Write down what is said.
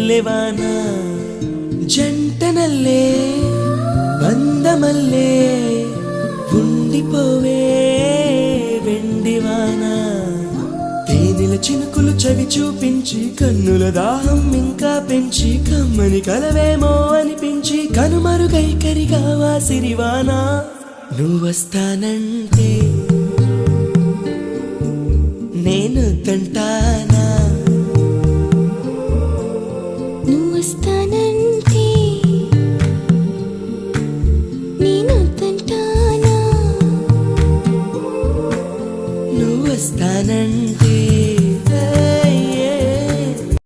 జల్ಲೆವಾನ జంటనల్లే బంధమల్లే ఉండిపోవే వెండివాన తేనెల చినుకులు చవి చూపించి కన్నుల దాహం ఇంకా పెంచి కమ్మని కలవేమో అనిపించి కనుమరుగైకరిగావా సిరివాన నువ్వొస్తానంటే నేను తంటానా నువ్వొస్తా